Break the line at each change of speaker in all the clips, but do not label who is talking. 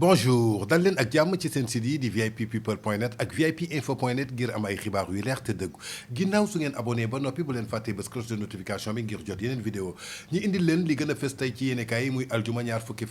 bonjour dal leen ak jàmm ci seen site yi di vippeople.net ak vipinfo.net ngir am ay xibaar yu leer te dëggu ginnaaw su ngeen abonné ba noppi bu leen fàttee bés cloche de notification bi ngir jot yeneen vidéo ñu indil leen li gën a fës tey ci yéenekaay yi muy aljuma ñaar fukki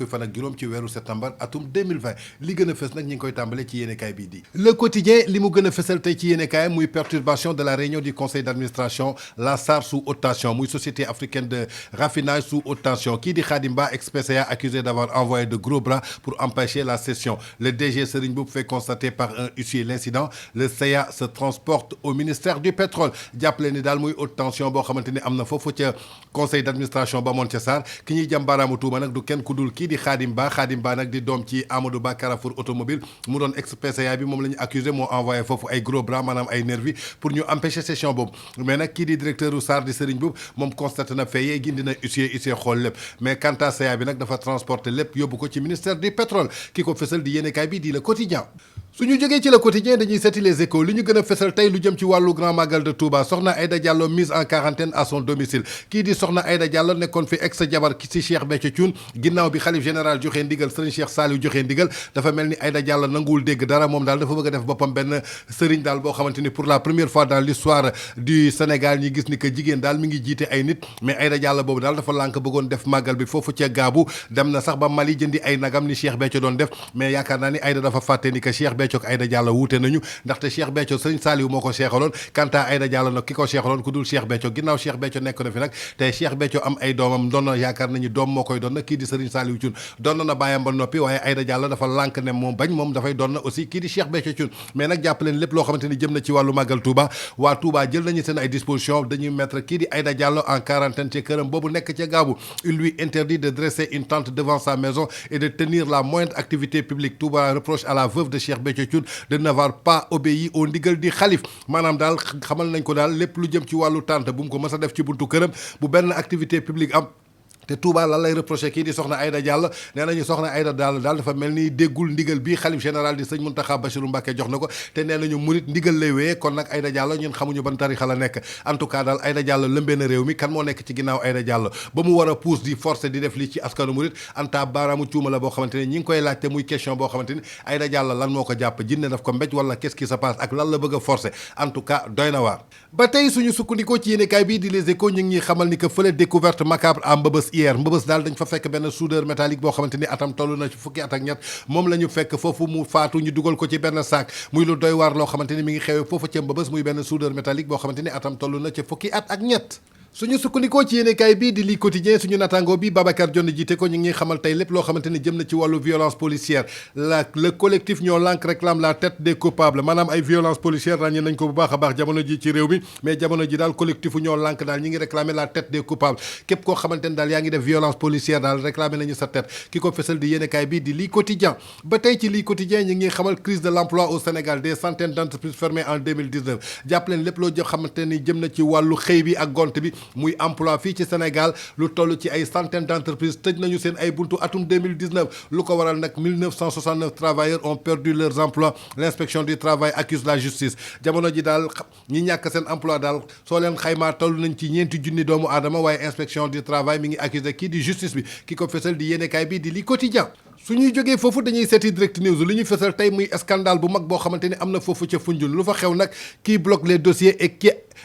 fan ak juróom ci weeru septembre atum 2020 li gën a fës nag ñi ngi koy tàmbale ci yéenekaay bii di le quotidien li mu gën a fësal tey ci yéenekaay muy perturbation de la réunion du conseil d'administration la SAR sous haute tension muy société africaine de raffinage sous haute tension kii di Khadim Ba ex-PCA accusé d'avoir envoyé de gros bras pour empêcher la session. Le DG Serigne Mboup fait constater par un huissier l'incident. Le CEA se transporte au ministère du pétrole jàppale ni daal muy haute tension boo xamante ni am na foofu ca conseil d'administration ba moon ca Sarr ki ñuy jàm baaraamu tuuma nag du kenn ku dul kii di Khadim Ba nag di doom ci Amadou Ba Carrefour automobile mu doon ex-PCA bi moom la ñu accusé moo envoyé foofu ay gros bras maanaam ay nervi pour ñu empêcher session boobu mais nag kii di directeur u Sarr di Serigne Mboup moom constaté na fayee gindi na huissier xool lépp mais quant à CEA bi nag dafa transporter lépp yóbbu ko ci ministère du pétrole ki ko fësal di yéenekaay bi di Le Quotidien suñu jógee ci Le Quotidien dañuy seeti Les Échos li ñu gën a fësal tey lu jëm ci wàllu Grand Magal de Touba soxna Aïda Diallo mise en quarantaine à son domicile kii di soxna Aïda Diallo nekkoon fi ex jabar ci Cheikh Béthio Thioune ginnaaw bi xalif général joxe ndigal Serigne Cheikh Saliou joxe ndigal dafa mel ni Aïda Diallo nanguwul dégg dara moom daal dafa bëgg a def boppam benn Serigne daal boo xamante ni pour la première fois dans l'histoire du Sénégal ñi gis ni que jigéen daal mi ngi jiite ay nit mais Aïda Diallo boobu daal dafa lànk bëggoon def màggal bi foofu ca Gaabu dem na sax ba Mali jëndi ay nagam ni Cheikh Béthio doon def mais yaakaar naa ni Aïda dafa fàtte ni que Cheikh Béthio ak Aïda Diallo wuute nañu ndaxte Cheikh Béthio Serigne Saliou moo ko seexaloon quant à Aïda Diallo nag ki ko seexaloon ku dul Cheikh Béthio ginnaaw Cheikh Béthio nekk na fi nag te Cheikh Béthio am ay doomam doon na yaakaar nañu doom moo koy doon na kii di Serigne Saliou Thioune doon na bàyyam ba noppi waaye Aïda Diallo dafa lànk ne moom bañ moom dafay doon na aussi kii di Cheikh Béthio Thioune mais nag jàpp leen lépp loo xamante ni jëm na ci wàllu màggal Touba waa Touba jël nañu seen ay dispositions dañuy mettre kii di Aïda Diallo en quarantaine ci këram boobu nekk ca Gaabu il lui interdit de dresser une tente devant sa maison et de tenir la moindre activité publique Touba reproche à la veuve de Cheikh Béthio Thioune de n'avoir pas obéi au ndigal di xalif maanaam daal xamal nañ ko daal lépp lu jëm ci wàllu tente bu mu ko mës a def ci buntu këram bu benn activité publique am te Touba lan lay reproché kii di soxna Aïda Diallo nee nañu soxna Aïda Diallo daal dafa mel ni déggul ndigal bii xalif général di sëñ Mountakha Bassirou Mbacké jox na ko te nee nañu murit ndigal lay wéyee kon nag Aïda Diallo ñun xamuñu ban tarixa la nekk en tout cas daal Aïda Diallo lëmbee na réew mi kan moo nekk ci ginnaaw Aïda Diallo ba mu war a pousse di forcer di def lii ci askanu murit anta baaraamu cuuma la boo xamante ne ñi ngi koy laajte muy question boo xamante ni Aïda Diallo lan moo ko jàpp jinne daf ko mbéj wala qu'est-ce qui se passe ak lan la bëgg a forcer en tout cas doy na waar ba tey suñu sukkandikoo ci yéenekaay bii di Les Échos ñu ngi ñuy xamal ni que fële découverte macabre à Mbëbës hier Mbëbës daal dañ fa fekk benn soudeur métallique boo xamante ni atam toll na ci fukki at ak ñett moom la ñu fekk foofu mu faatu ñu dugal ko ci benn sac muy lu doy waar loo xamante ni mi ngi xewee foofu ca Mbëbës muy benn soudeur métallique boo xamante ni atam toll na ci fukki at ak ñett suñu sukkandikoo ci yéenekaay bii di lii quotidien suñu natango bi Babacar Dione jiite ko ñu ngi xamal tey lépp loo xamante ni jëm na ci wàllu violence policière le collectif ñoo lànk réclame la tête des coupables maanaam ay violence policière ràññee nañ ko bu baax a baax jamono ji ci réew mi mais jamono ji daal collectif ñoo lànk daal ñi ngi réclamer la tête des coupables képp koo xamante ni daal yaa ngi def violence policière daal réclamer nañu sa tête ki ko fesal di yéenekaay bii di lii quotidien ba tey ci lii quotidien ñi ngi xamal crise de l'emploi au Sénégal des centaines d'entreprises fermées en 2019 jàpp leen lépp loo xamante ni jëm na ci wàllu xëy bi ak gont bi muy emploi fii ci Sénégal lu toll ci ay centaines d'entreprises tëj nañu seen ay buntu atum 2019 lu ko waral nag 1969 travailleurs ont perdu leurs emplois l'inspection du travail accuse la justice jamono ji daal ñi ñàkk seen emploi daal soo leen xaymaa toll nañ ci 4 junni doomu aadama waaye inspection du travail mi ngi accusé kii di justice bi ki ko fesal di yéenekaay bi di li quotidien su ñuy jógee foofu dañuy seeti direct news li ñu fesal tey muy scandale bu mag boo xamante ni am na foofu ca Foundiougne lu fa xew nag qui bloque les dossiers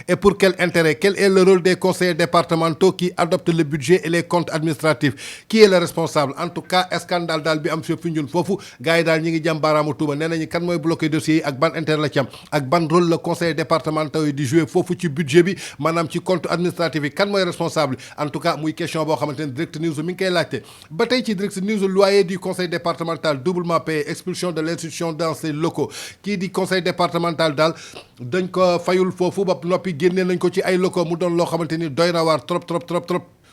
et pour quel intérêt quel est le rôle des conseillers départementaux qui adoptent le budget et les comptes administratifs qui est le responsable en tout cas scandale daal bi am ci Foundiougne foofu gars yi daal ñi ngi jàm baaraamu tuuma nee nañu kan mooy bloqué dossiers yi ak ban intérêt la ci am ak ban rôle le conseiller départementaux yi di jouer foofu ci budget bi maanaam ci compte administratif yi kan mooy responsable en tout cas muy question boo xamante ni direct news mi ngi koy laajte ba tey ci direct news loyer du conseil départemental doublement payé expulsion de l'institution dans ses locaux kii di conseil départemental daal dañ ko fayul foofu ba noppi génnee nañ ko ci ay locaux mu doon loo xamante ni doy na waar trop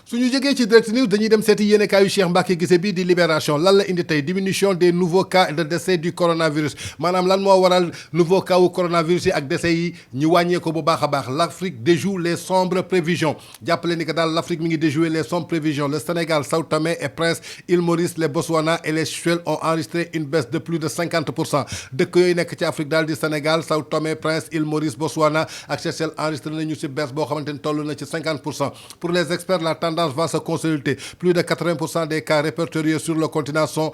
suñu jógee ci direct news dañuy dem seeti yéenekaayu Cheikh Mbacké Guissé bii di libération lan la indi tey diminution des nouveaux cas de décès du coronavirus maanaam lan moo waral nouveau cas wu coronavirus yi ak décès yi ñu wàññee ko bu baax a baax l'Afrique déjoue les sombres prévisions jàppale ni que daal l'Afrique mi ngi déjouer les sombres prévisions le Sénégal Sao Tomé et Prince Île Maurice les Botswana et les Seychelles ont enregistré une baisse de plus de 50% dëkk yooyu nekk ci Afrique daal di Sénégal Sao Tomé Prince Île Maurice Botswana ak Seychelles enregistré nañu ci baisse boo xamante ni toll na ci 50% pour les experts la tendance va se consolider. Plus de 80% des cas répertoriés sur le continent sont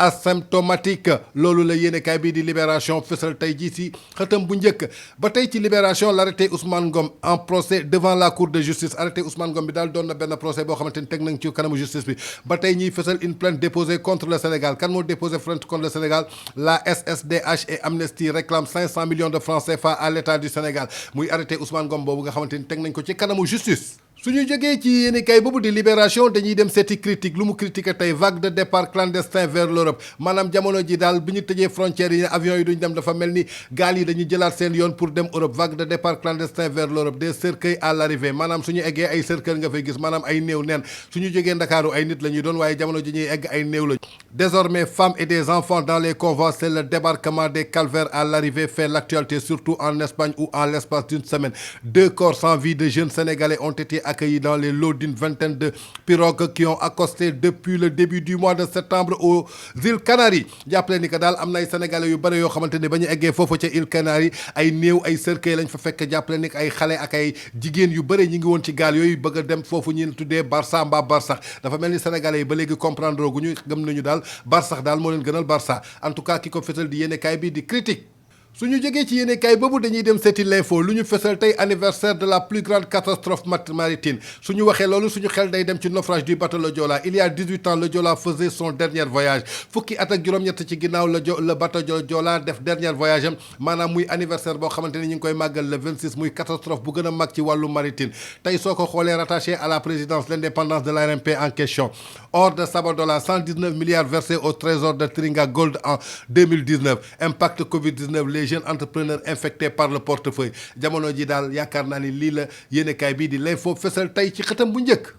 asymptomatique loolu la yéenekaay bii di Libération fësal tey jii si xëtam bu njëkk ba tey ci Libération l'arrêté Ousmane Ngom en procès devant la cour de justice arrêté Ousmane Ngom bi daal doon na benn procès boo xamante ni teg nañ ci kanamu justice bi ba tey ñuy fësal une plainte déposée contre le Sénégal kan moo déposé plainte contre le Sénégal la SSDH et Amnesty réclament 500 millions de francs CFA à l'État du Sénégal muy arrêté Ousmane Ngom boobu nga xamante ni teg nañ ko ci kanamu justice. suñu jógee ci yéenekaay boobu di Libération dañuy dem seeti critique lu mu critiqué tey vague de départ clandestin vers l'Europe maanaam jamono ji daal bi ñu tëjee frontières yi avions yi duñ dem dafa mel ni gaal yi dañuy jëlaat seen yoon pour dem Europe vague de départ clandestin vers l'Europe des cercueils à l'arrivée maanaam suñu eggee ay cercueil nga fay gis maanaam ay néew neen suñu jógee Ndakaaru ay nit la ñuy doon waaye jamono ji ñuy egg ay néew la désormais femmes et des enfants dans les convois c'est le débarquement des calvaires à l'arrivée fait l'actualité surtout en Espagne où en l'espace d'une semaine 2 corps sans vie de jeunes Sénégalais ont été accueillis dans les lots d'une vingtaine de pirogues qui ont accosté depuis le début du mois de septembre aux îles Canaries jàppale ni que daal am na ay sénégalais yu bëri yoo xamante ne ba ñu eggee foofu ca îles Canaries ay néew ay cercueil lañ fa fekk jàppale ni ay xale ak ay jigéen yu bëri ñi ngi woon ci gaal yooyu bëgg a dem foofu ñu tuddee Barça mbaa Barsax dafa mel ni sénégalais yi ba léegi comprendre gu ñu gëm nañu daal Barsax daal moo leen gënal Barça en tout cas ki ko fësal di yéenekaay bi di critique suñu jógee ci yéenekaay boobu dañuy dem seeti l'info lu ñu fësal tey anniversaire de la plus grande catastrophe maritime suñu waxee loolu suñu xel day dem ci naufrage du bateau le Joola il y a 18 ans le Joola faisait son dernier voyage fukki at ak juróom-ñett ci ginnaaw le bateau Joola def dernier voyage am maanaam muy anniversaire boo xamante ni ñu ngi koy màggal le 26 muy catastrophe bu gën a mag ci wàllu maritime tey soo ko xoolee rattaché à la présidence l'indépendance de l'ARMP en question hors de Sabodala 119 milliards versés au trésor de Tringa Gold en 2019 impact Covid-19 les jeunes entrepreneurs infectés par le portefeuille jamono ji daal yaakaar naa ni lii la yéenekaay bii di l'info fësal tey ci xëtam bu njëkk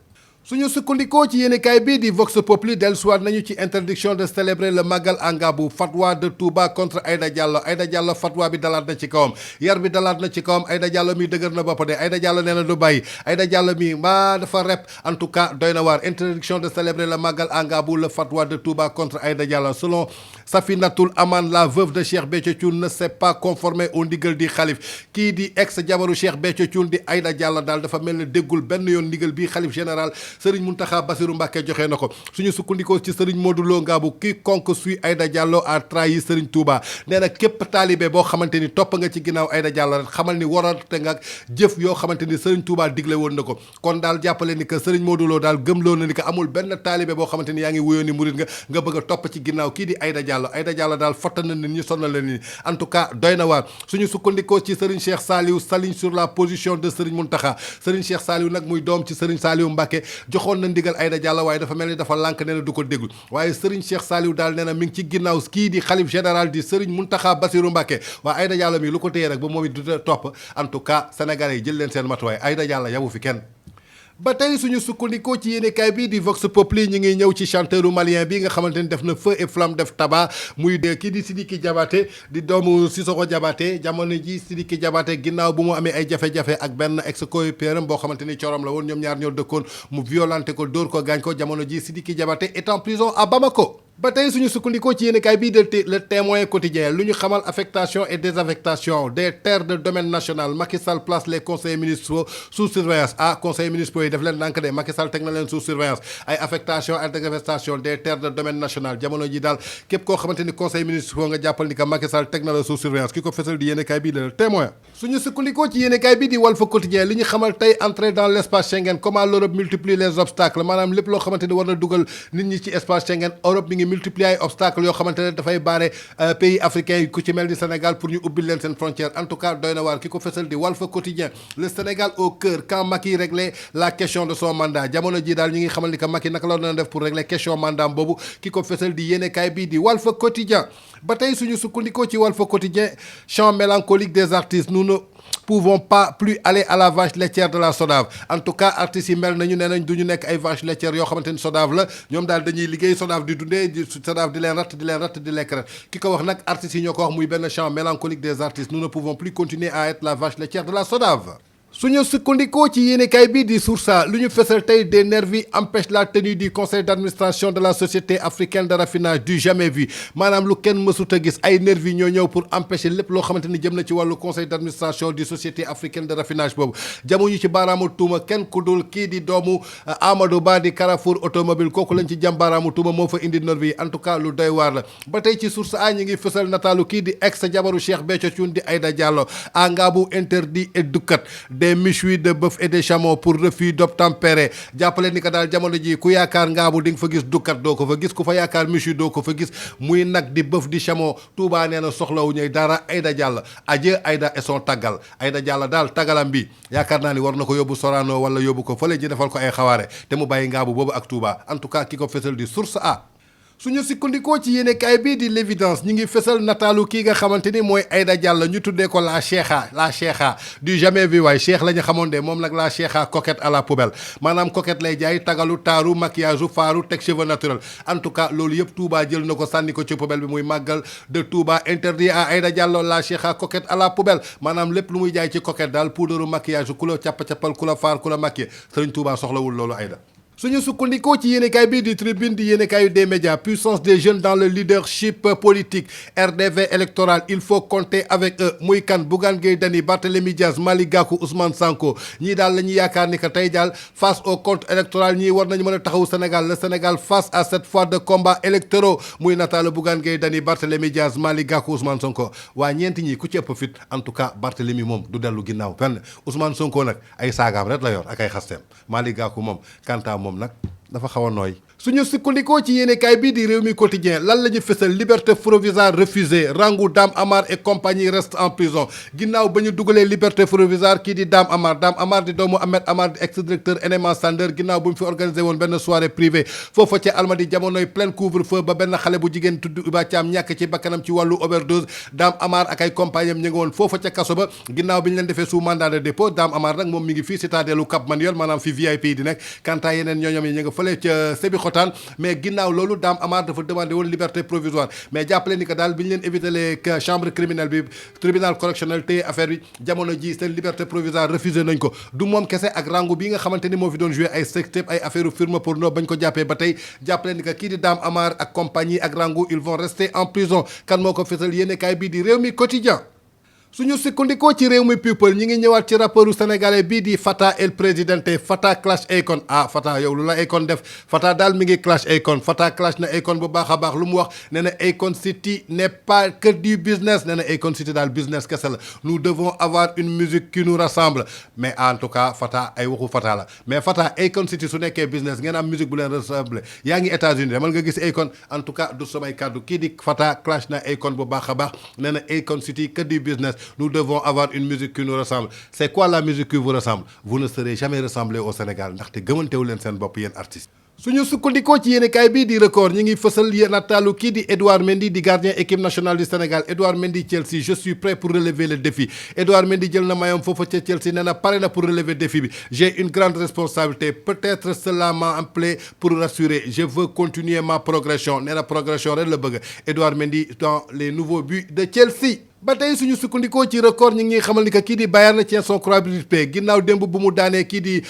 suñu sukkandikoo ci yéenekaay bii di Vox Populi dellusiwaat nañu ci interdiction de célébrer le Magal à Ngabou fatwa de Touba contre Aïda Diallo fatwa bi dalaat na ci kawam yar bi dalaat na ci kawam Aïda Diallo mi dëgër na bopp de Aïda Diallo nee na du bàyyi Aïda Diallo mi mbaa dafa rep en tout cas doy na waar interdiction de célébrer le Magal à Ngabou le fatwa de Touba contre Aïda Diallo selon Safinatul Aman la veuve de Cheikh Béthio Thioune ne s'est pas conformée au ndigal di xalif kii di ex jabaru Cheikh Béthio Thioune di Aïda Diallo daal dafa mel ne déggul benn yoon ndigal bi xalif général Serigne Mountakha Bassirou Mbacké joxe na ko suñu sukkandikoo ci Serigne Modou Lo Ngabou quiconque suit Aïda Diallo a trahi Serigne Touba nee na képp taalibe boo xamante ni topp nga ci ginnaaw Aïda Diallo rek xamal ni warate nga jëf yoo xamante ni Serigne Touba digle woon na ko kon daal jàppale ni que Serigne Modou Lo daal gëmloo na ni que amul benn taalibe boo xamante ni yaa ngi wuyoo ni murit nga bëgg a topp ci ginnaaw kii di Aïda Diallo daal fotta na nit ñi sonal la ni en tout cas doy na waar suñu sukkandikoo ci Serigne Cheikh Saliou s'aligne sur la position de Serigne Mountakha Serigne Cheikh Saliou nag muy doom ci Serigne Saliou Mbacké joxoon na ndigal Aïda Diallo waaye dafa mel ni dafa lànk nee na du ko déglu waaye Serigne Cheikh Saliou daal nee na mi ngi ci ginnaaw kii di xalif général di Serigne Mountakha Bassirou Mbacké waaye Aïda Diallo mi lu ko téye rek ba moom it du topp en tout cas sénégalais yi jël leen seen matuwaay Aïda Diallo yabu fi kenn ba tey suñu sukkandikoo ci yéenekaay bi di Vox Populi ñu ngi ñëw ci chanteuru malien bi nga xamante ni def na feu et flamme def tabac muy de kii di Sidiki Diabaté di doomu Sissoko Diabaté jamono ji Sidiki Diabaté ginnaaw bu mu amee ay jafe-jafe ak benn ex-coéquipier boo xamante ni corom la woon ñoom ñaar ñoo dëkkoon mu violenté ko dóor ko gaañ ko jamono ji Sidiki Diabaté est en prison à Bamako ba tey suñu sukkandikoo ci yéenekaay bii de le témoin quotidien lu ñu xamal affectation et désaffectation des terres de domaine national Macky Sall place les conseillers municipaux sous surveillance conseillers municipaux yi def leen ndànk de Macky Sall teg na leen sous surveillance ay affectation ak désaffectation des terres de domaine national jamono ji daal képp koo xamante ni conseil municipaux nga jàppal ni que Macky Sall teg na la sous surveillance ki ko fësal di yéenekaay bii de le témoin suñu sukkandikoo ci yéenekaay bii di Walf Quotidien li ñu xamal tey entrer dans l'espace Schengen comment l'Europe multiplie les obstacles maanaam lépp loo xamante ni war na dugal nit ñi ci espace Schengen Europe mi ngi multiplier ay obstacles yoo xamante ne dafay baare pays africains yi ku ci mel ni Sénégal pour ñu ubbil leen seen frontière en tout cas doy na waar ki ko fësal di Walf Quotidien le Sénégal au cœur quand Macky réglait la question de son mandat jamono ji daal ñu ngi xamal ni que Macky naka la doon def pour régler question mandat boobu ki ko fësal di yéenekaay bii di Walf Quotidien ba tey suñu sukkandikoo ci Walf Quotidien chant mélancolique des artistes nous ne pouvons pas plus aller à la vache laitière de la SODAV en tout cas artistes yi mel nañu nee nañ du ñu nekk ay vache laitière yoo xamante ni SODAV la ñoom daal dañuy liggéey SODAV di dundee SODAV di leen ratt di lekk rek ki ko wax nag artistes yi ñoo ko wax muy benn chant mélancolique des artistes nous ne pouvons plus continuer à être la vache laitière de la SODAV suñu sukkandikoo ci yéenekaay bi di Source A lu ñu fësal tey des nervis empêchent la tenue du conseil d'administration de la société africaine de raffinage du jamais vu maanaam lu kenn mësut a gis ay nervis ñoo ñëw pour empêcher lépp loo xamante ni jëm na ci wàllu conseil d'administration du société africaine de raffinage boobu jamuñu ci baaraamu tuuma kenn ku dul kii di doomu Amadou Ba di Carrefour automobile kooku lañ ci jam baaraamu tuuma moo fa indi nervis yi en tout cas lu doy waar la ba tey ci Source A ñi ngi fësal nataalu kii di ex jabaru Cheikh Béthio Thioune di Aïda Diallo à Ngabou interdit et dukkat des méchouis de bœuf et de chameau pour refus d'obtempérer jàppale ni ko daal jamono ji ku yaakaar ngaabu di nga fa gis dukkat doo ko fa gis ku fa yaakaar méchoui doo ko fa gis muy nag di bœuf di chameau Touba nee na soxlawu ñuy dara Aïda Diallo adieu Aïda et son taggal Aïda Diallo daal tagalam bi yaakaar naa ni war na ko yóbbu Sorano wala yóbbu ko fële ji defal ko ay xawaare te mu bàyyi ngaabu boobu ak Touba en tout cas ki ko fesal di Source A suñu sukkandikoo ci yéenekaay bii di l'évidence ñi ngi fesal nataalu kii nga xamante ni mooy Aïda Diallo ñu tuddee ko la cheikha du jamais vu waay cheikh la ñu xamoon de moom nag la cheikha coquette à la poubelle maanaam coquette lay jaay tagalu taaru maquillage faaru teg cheveux naturel en tout cas loolu yëpp Touba jël na ko sànni ko ci poubelle bi muy màggal de Touba interdit à Aïda Diallo la cheikha coquette à la poubelle maanaam lépp lu muy jaay ci coquette daal poudre maquillage ku la cappa-cappal ku la faar ku la maquillé Serigne Touba soxlawul loolu Aïda suñu sukkandikoo ci yéenekaay bii di tribune di yéenekaayu des médias puissance des jeunes dans le leadership politique RDV électoral il faut compter avec eux muy kan Bougane Gueye Dany Barthélémy Dias Malick Gakou Ousmane Sonko ñii daal la ñuy yaakaar ni que tey daal face au compte électoral ñii war nañu mën a taxawu Sénégal le Sénégal face à cette fois de combats électoraux muy nataalu Bougane Gueye Dany Barthélémy Dias Malick Gakou Ousmane Sonko waa ñeenti ñii ku ci ëpp fit en tout cas Barthélémy moom du dellu ginnaaw fenn Ousmane Sonko nag ay saagaam rek la yor ak ay xasteem Malick Gakou moom kanta moom nag dafa xaw a nooy suñu sukkandikoo ci yéenekaay bii di Rewmi Quotidien lan la ñu fësal liberté provisoire refusée Rangou Dame Amar et compagnie reste en prison ginnaaw ba ñu dugalee liberté provisoire kii di Dame Amar di doomu Ahmed Amar di ex directeur NMA Sander ginnaaw bu mu fi organisé woon benn soirée privée foofa ca Almadi jamonoy plein couvre-feu ba benn xale bu jigéen tudd Iba Thiam ñàkk ci bakkanam ci wàllu overdose Dame Amar ak ay compagnie am ñu ngi woon foofa ca kaso ba ginnaaw bi ñu leen defee sous mandat de dépôt Dame Amar nag moom mi ngi fii citadelu Cap Manuel maanaam fi VIP di nekk kanta yeneen ñooñom yi ñu nga fële ca Sébikotane mais ginnaaw loolu Dame Amar dafa demandé woon liberté provisoire mais jàppale ni que daal bi ñu leen évité chambre criminelle bi tribunal correctionnel téye affaire bi jamono ji seen liberté provisoire refusé nañ ko du moom kese ak Rangou bi nga xamante ni moo fi doon joué ay sextape ay affaire firme porno bañ ko jàppee ba tey jàppale ni que kii di Dame Amar ak compagnie ak Rangou ils vont rester en prison kan moo ko fesal yéenekaay bii di Rewmi Quotidien suñu sukkandikoo ci Rewmi People ñi ngi ñëwaat ci rapportu sénégalais bii di Fata El Presidente Fata clash Akon Fata yow lu la Akon def Fata daal mi ngi clash Akon Fata clash na Akon bu baax a baax lu mu wax nee na Akon City n'est pas que du business nee na Akon City daal business kese la nous devons avoir une musique qui nous rassemble mais en tout cas Fata ay waxu Fata la mais Fata Akon City su nekkee business ngeen am musique bu leen rassemble yaa ngi États-Unis demal nga gis Akon en tout cas du samay kàddu kii di Fata clash na Akon bu baax a baax nee na Akon City que du business nous devons avoir une musique qui nous ressemble c'est quoi la musique qui vous ressemble vous ne serez jamais ressemblé au Sénégal ndaxte gëmantewu leen seen bopp yéen artistes suñu sukkandikoo ci yéenekaay bii di record ñi ngi fësal nataalu kii di Edouard Mendy di gardien équipe nationale du Sénégal Edouard Mendy Chelsea je suis prêt pour relever le défi Edouard Mendy jël na mayom foofa ca Chelsea nee na pare na pour relever défi bi j'ai une grande responsabilité peut-être cela m'a appelé pour rassurer je veux continuer ma progression nee na progression rek la bëgg Edouard Mendy dans les nouveaux buts de Chelsea ba tey suñu sukkandikoo ci record ñi ngi xamal ni que kii di Bayern tient son quadruplé ginnaaw démb bu mu daanee kii di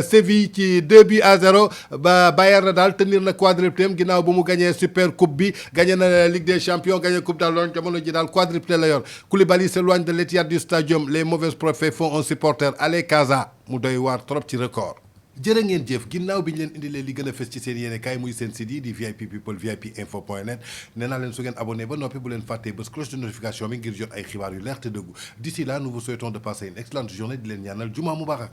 Séville ci 2-0 ba Bayern daal tenir na quadruplé am ginnaaw bu mu gagné super coupe bi gagné na Ligue des champions gagné coupe d'Allemagne jamono ji daal quadruplé la yor Koulibaly s'éloigne de l'Etihad du stadium les mauvaises profets font un supporter allez Casa mu doy waar trop ci record jërë ngeen jëf ginnaaw bi ñu leen indilee li gën a fës ci seen yéene kaay muy seen site yi di VIP People VIP info point net nee naa leen su ngeen abonné ba noppi bu leen fàttee bés cloche de notification bi ngir jot ay xibaar yu leer te dëggu d'ici là nous vous souhaitons de passer une excellente journée di leen ñaanal juma mubarak